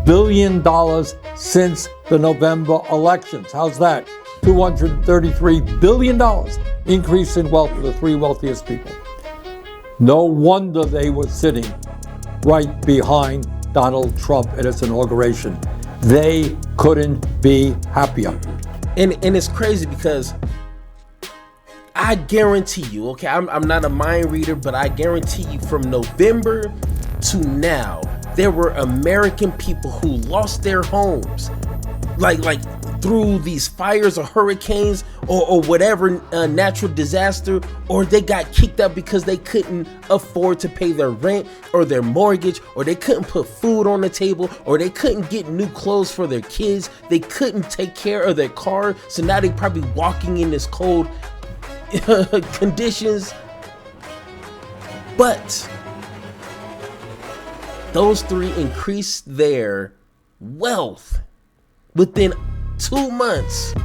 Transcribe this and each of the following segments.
billion since the November elections. How's that? $233 billion increase in wealth for the three wealthiest people. No wonder they were sitting right behind Donald Trump at his inauguration. They couldn't be happier. And it's crazy because I guarantee you, okay, I'm not a mind reader, but I guarantee you from November to now, there were American people who lost their homes, like through these fires or hurricanes or whatever natural disaster, or they got kicked out because they couldn't afford to pay their rent or their mortgage, or they couldn't put food on the table, or they couldn't get new clothes for their kids. They couldn't take care of their car, so now they probably walking in this cold conditions. But those three increased their wealth within 2 months,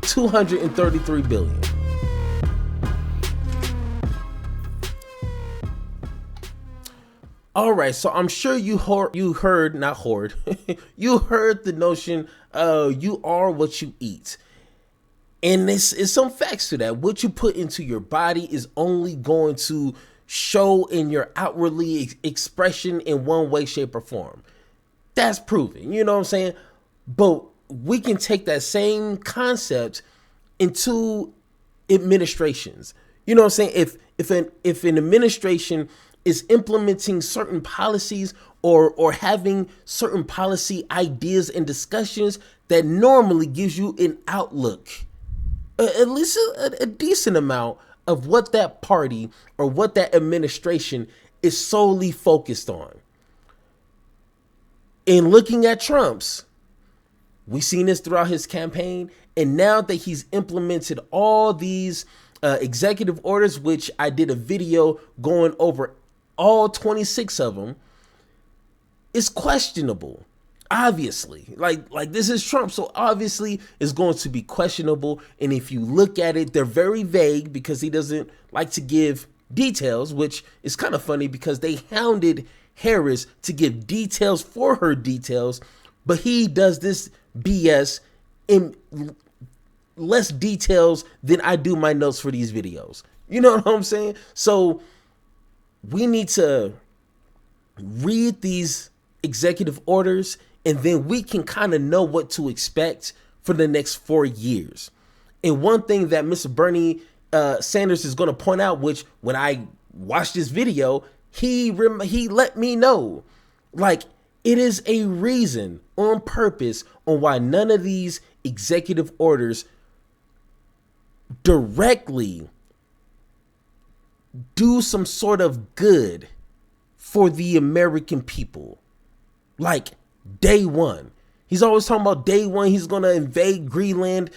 $233 billion. All right, so I'm sure you heard you heard the notion, you are what you eat. And this is some facts to that. What you put into your body is only going to show in your outwardly expression in one way, shape, or form. That's proven, you know what I'm saying? But we can take that same concept into administrations. You know what I'm saying? If an administration is implementing certain policies or having certain policy ideas and discussions that normally gives you an outlook, at least a decent amount of what that party or what that administration is solely focused on. In looking at Trump's, we've seen this throughout his campaign, and now that he's implemented all these executive orders, which I did a video going over all 26 of them, it's questionable. Obviously, like this is Trump, so obviously it's going to be questionable. And if you look at it, they're very vague because he doesn't like to give details, which is kind of funny because they hounded Harris to give details for her details, but he does this BS in less details than I do my notes for these videos. You know what I'm saying? So we need to read these executive orders, and then we can kind of know what to expect for the next 4 years. And one thing that Mr. Bernie Sanders is going to point out, which when I watched this video, he let me know, like, it is a reason on purpose on why none of these executive orders directly do some sort of good for the American people. Like day one, he's always talking about day one, he's going to invade Greenland.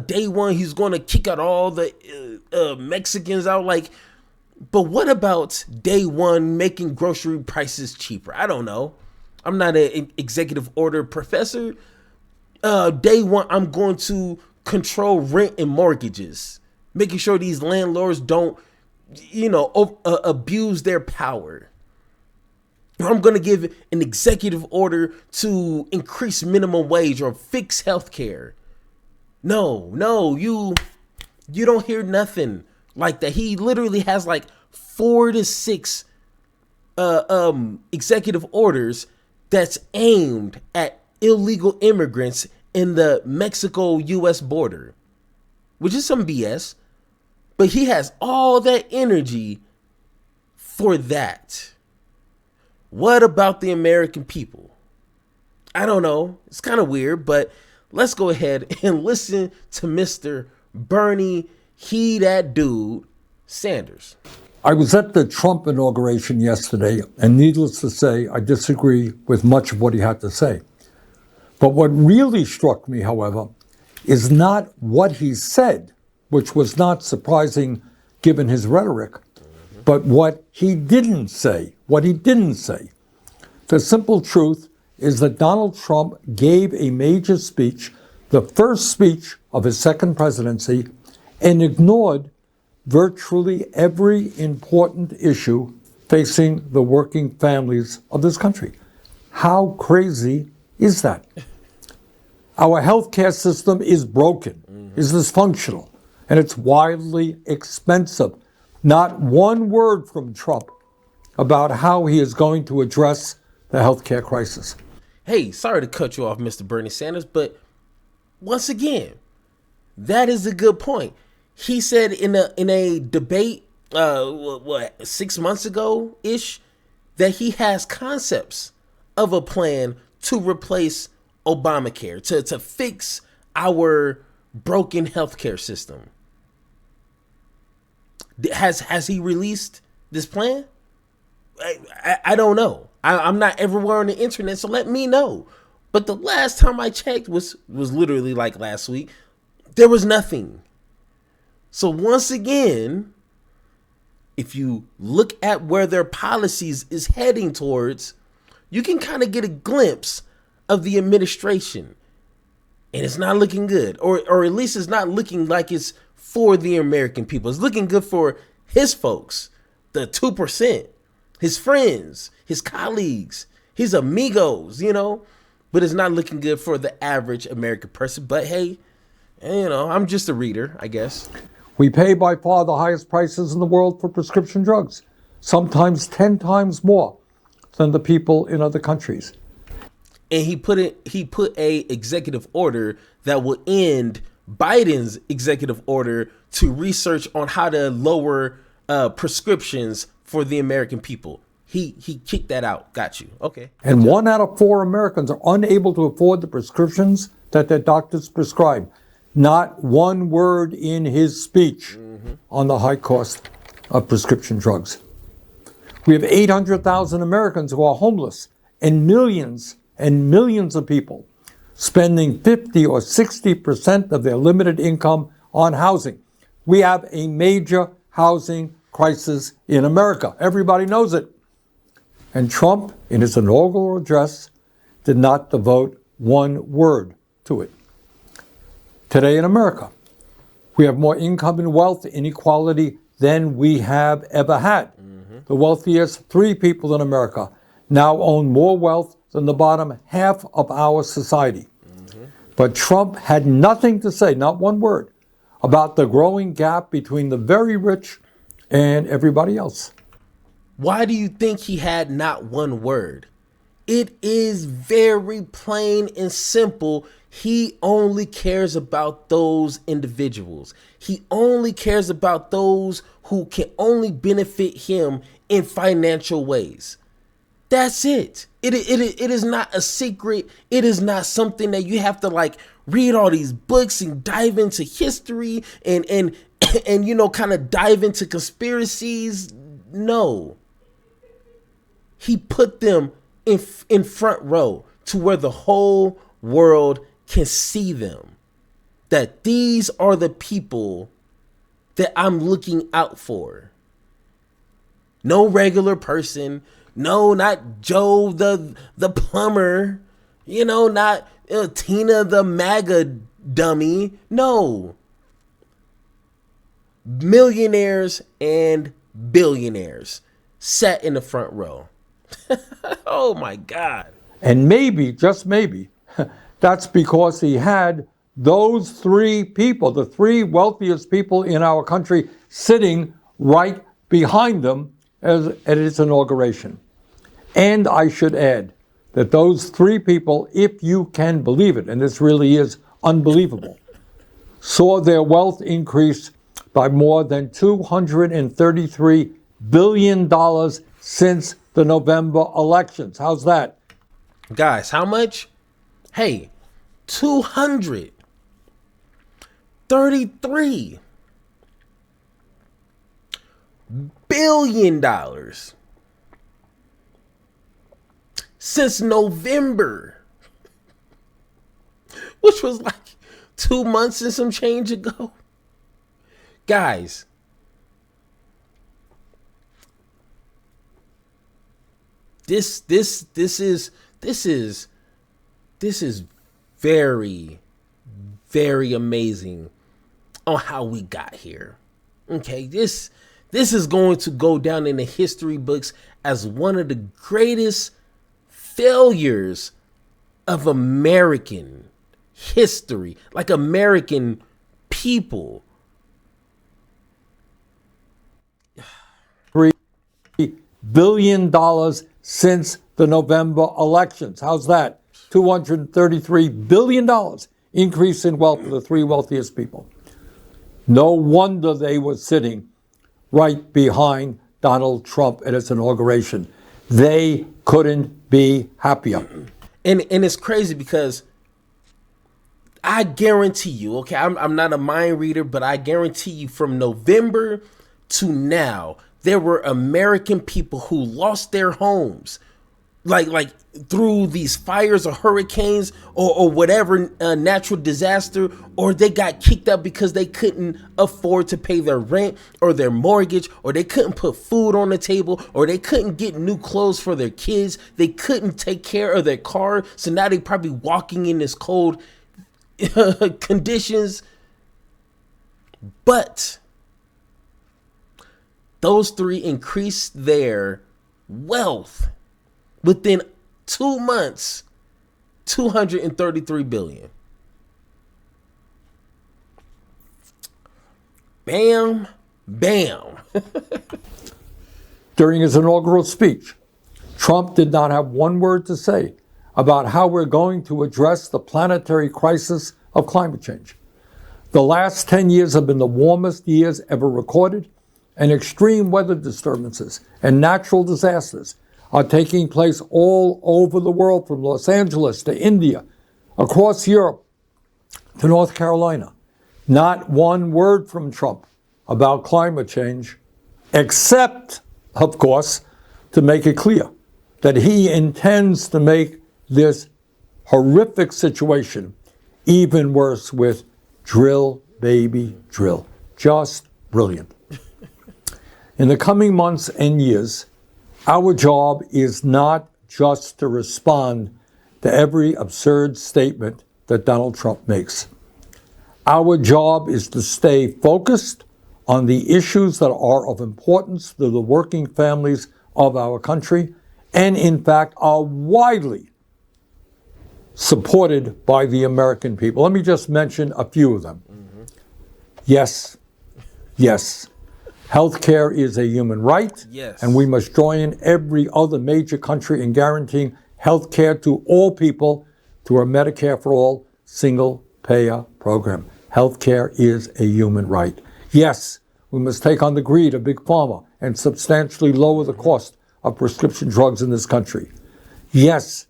Day one, he's going to kick out all the Mexicans out. Like, but what about day one making grocery prices cheaper? I don't know. I'm not an executive order professor. Day one, I'm going to control rent and mortgages, making sure these landlords don't, abuse their power. I'm going to give an executive order to increase minimum wage or fix healthcare. No, you don't hear nothing like that. He literally has like 4 to 6 executive orders that's aimed at illegal immigrants in the Mexico-US border, which is some BS. But he has all that energy for that. What about the American people? I don't know. It's kind of weird, but let's go ahead and listen to Mr. Bernie, he that dude, Sanders. I was at the Trump inauguration yesterday, and needless to say, I disagree with much of what he had to say. But what really struck me, however, is not what he said, which was not surprising given his rhetoric, but what he didn't say. The simple truth is that Donald Trump gave a major speech, the first speech of his second presidency, and ignored virtually every important issue facing the working families of this country. How crazy is that? Our healthcare system is broken, is dysfunctional, and it's wildly expensive. Not one word from Trump about how he is going to address the healthcare crisis. Hey, sorry to cut you off, Mr. Bernie Sanders, but once again, that is a good point. He said in a debate, 6 months ago ish, that he has concepts of a plan to replace Obamacare, to fix our broken healthcare system. Has he released this plan? I don't know. I'm not everywhere on the internet, so let me know. But the last time I checked was literally like last week. There was nothing. So once again, if you look at where their policies is heading towards, you can kind of get a glimpse of the administration. And it's not looking good. Or at least it's not looking like it's for the American people. It's looking good for his folks, the 2%, his friends, his colleagues, his amigos, but it's not looking good for the average American person. But hey, I'm just a reader, I guess. We pay by far the highest prices in the world for prescription drugs, sometimes 10 times more than the people in other countries. And he put a executive order that will end Biden's executive order to research on how to lower prescriptions for the American people. He kicked that out. Got you. Okay. And 1 out of 4 Americans are unable to afford the prescriptions that their doctors prescribe. Not one word in his speech on the high cost of prescription drugs. We have 800,000 Americans who are homeless, and millions of people spending 50 or 60% of their limited income on housing. We have a major housing crisis in America. Everybody knows it. And Trump, in his inaugural address, did not devote one word to it. Today in America, we have more income and wealth inequality than we have ever had. The wealthiest 3 people in America now own more wealth than the bottom half of our society. But Trump had nothing to say, not one word, about the growing gap between the very rich and everybody else. Why do you think he had not one word? It is very plain and simple. He only cares about those individuals. He only cares about those who can only benefit him in financial ways. That's it. It is not a secret. It is not something that you have to read all these books and dive into history and kind of dive into conspiracies. No. He put them in front row to where the whole world can see them. That these are the people that I'm looking out for. No regular person. No, not Joe the plumber. Not Tina the MAGA dummy. No. Millionaires and billionaires sat in the front row. Oh my God. And maybe, just maybe, that's because he had those 3 people, the 3 wealthiest people in our country, sitting right behind them at his inauguration. And I should add that those 3 people, if you can believe it, and this really is unbelievable, saw their wealth increase by more than $233 billion since the November elections. How's that? Guys, how much? Hey, $233 billion since November, which was 2 months and some change ago. Guys, this is very, very amazing on how we got here. Okay, this is going to go down in the history books as one of the greatest failures of American history, like American people. $3 billion since the November elections. How's that? $233 billion increase in wealth for the three wealthiest people. No wonder they were sitting right behind Donald Trump at his inauguration. They couldn't be happier. And it's crazy because I guarantee you, okay, I'm not a mind reader, but I guarantee you from November to now, there were American people who lost their homes, like through these fires or hurricanes or whatever natural disaster, or they got kicked out because they couldn't afford to pay their rent or their mortgage, or they couldn't put food on the table, or they couldn't get new clothes for their kids. They couldn't take care of their car. So now they probably walking in this cold conditions. But those three increased their wealth within 2 months, 233 billion. Bam, bam. During his inaugural speech, Trump did not have one word to say about how we're going to address the planetary crisis of climate change. The last 10 years have been the warmest years ever recorded, and extreme weather disturbances and natural disasters are taking place all over the world, from Los Angeles to India, across Europe to North Carolina. Not one word from Trump about climate change, except, of course, to make it clear that he intends to make this horrific situation even worse with drill, baby, drill. Just brilliant. In the coming months and years, our job is not just to respond to every absurd statement that Donald Trump makes. Our job is to stay focused on the issues that are of importance to the working families of our country, and in fact are widely supported by the American people. Let me just mention a few of them. Yes. Healthcare is a human right, Yes. and we must join every other major country in guaranteeing healthcare to all people through our Medicare for All single-payer program. Healthcare is a human right. Yes, we must take on the greed of Big Pharma and substantially lower the cost of prescription drugs in this country. Yes,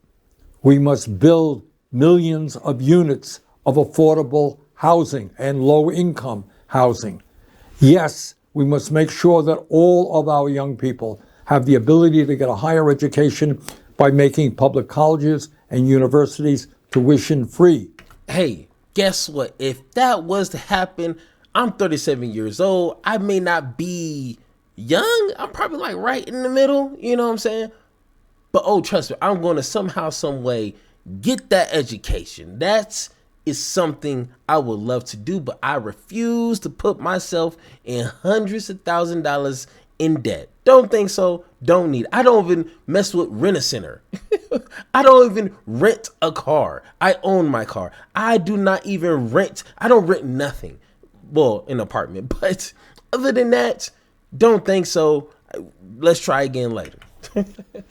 we must build millions of units of affordable housing and low-income housing. Yes, we must make sure that all of our young people have the ability to get a higher education by making public colleges and universities tuition-free. Hey, guess what? If that was to happen, I'm 37 years old. I may not be young. I'm probably like right in the middle. You know what I'm saying? But oh, trust me, I'm going to somehow, some way get that education. That is something I would love to do, but I refuse to put myself in hundreds of $1,000s in debt. Don't think so. Don't need. I don't even mess with Rent-A-Center. I don't even rent a car. I own my car. I do not even rent. I don't rent nothing. Well, an apartment. But other than that, don't think so. Let's try again later.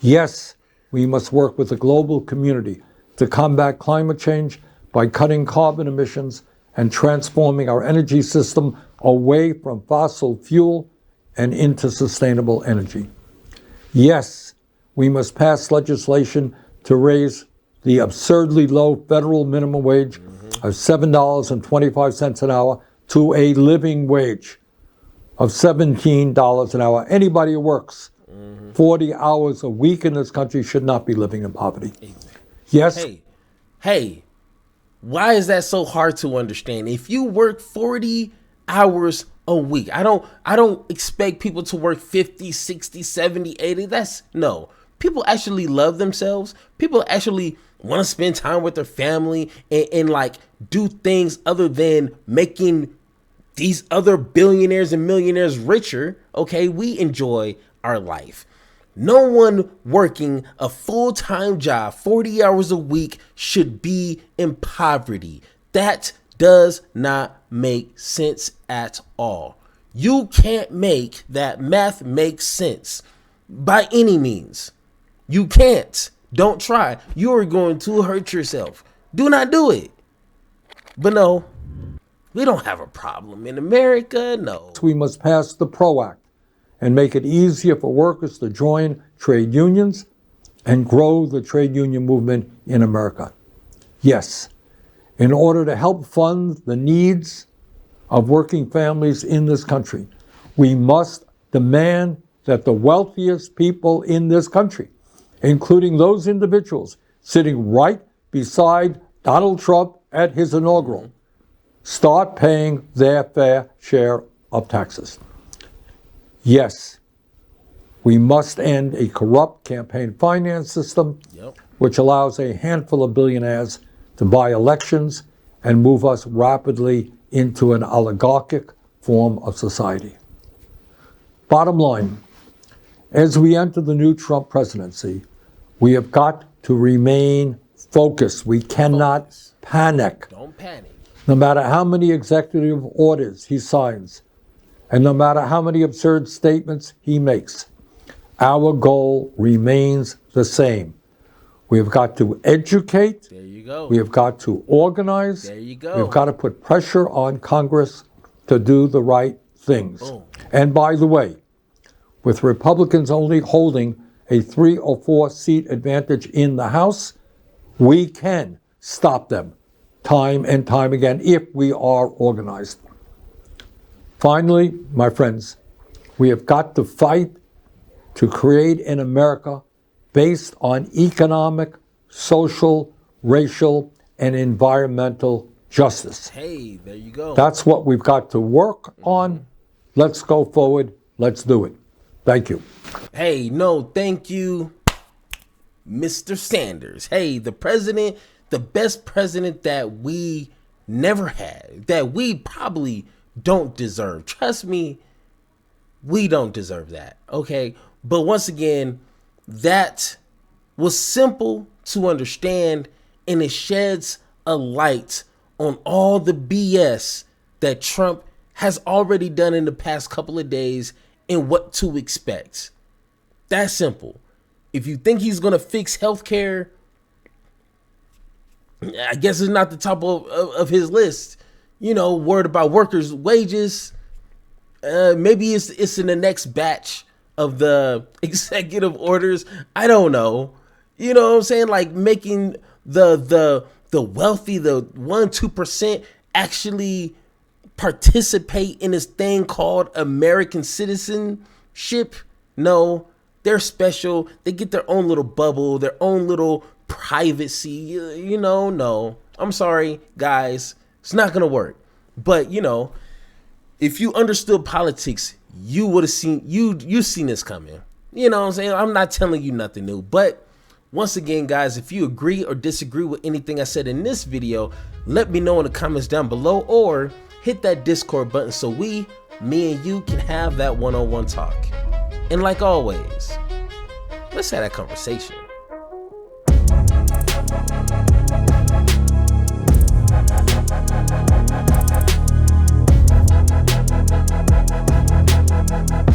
Yes, we must work with the global community to combat climate change by cutting carbon emissions and transforming our energy system away from fossil fuel and into sustainable energy. Yes, we must pass legislation to raise the absurdly low federal minimum wage of $7.25 an hour to a living wage of $17 an hour. Anybody who works 40 hours a week in this country should not be living in poverty. Yes. Hey, why is that so hard to understand? If you work 40 hours a week, I don't expect people to work 50, 60, 70, 80. No. People actually love themselves. People actually want to spend time with their family and like do things other than making these other billionaires and millionaires richer. Okay, we enjoy our life. No one working a full-time job, 40 hours a week, should be in poverty. That does not make sense at all. You can't make that math make sense by any means. You can't. Don't try. You are going to hurt yourself. Do not do it. But no, we don't have a problem in America. No. We must pass the PRO Act and make it easier for workers to join trade unions and grow the trade union movement in America. Yes, in order to help fund the needs of working families in this country, we must demand that the wealthiest people in this country, including those individuals sitting right beside Donald Trump at his inaugural, start paying their fair share of taxes. Yes, we must end a corrupt campaign finance system, which allows a handful of billionaires to buy elections and move us rapidly into an oligarchic form of society. Bottom line, as we enter the new Trump presidency, we have got to remain focused. We cannot panic. Don't panic. No matter how many executive orders he signs, and no matter how many absurd statements he makes, our goal remains the same. We have got to educate. There you go. We have got to organize. There you go. We've got to put pressure on Congress to do the right things. Boom. And by the way, with Republicans only holding a 3 or 4 seat advantage in the House, we can stop them time and time again if we are organized. Finally, my friends, we have got to fight to create an America based on economic, social, racial, and environmental justice. Hey, there you go. That's what we've got to work on. Let's go forward. Let's do it. Thank you. Hey, no, thank you, Mr. Sanders. Hey, the president, the best president that we never had, that we probably don't deserve. Trust me, we don't deserve that, okay? But once again, that was simple to understand, and it sheds a light on all the BS that Trump has already done in the past couple of days and what to expect. That's simple. If you think he's going to fix healthcare, I guess it's not the top of his list. You know, worried about workers' wages. Maybe it's in the next batch of the executive orders. I don't know. You know what I'm saying? Like making the wealthy, the 1-2% actually participate in this thing called American citizenship. No, they're special. They get their own little bubble, their own little privacy. You know, no. I'm sorry, guys. It's not going to work. But, you know, if you understood politics, you would have seen, you've seen this coming. You know what I'm saying? I'm not telling you nothing new. But once again, guys, if you agree or disagree with anything I said in this video, let me know in the comments down below, or hit that Discord button so me and you can have that one-on-one talk. And like always, let's have that conversation.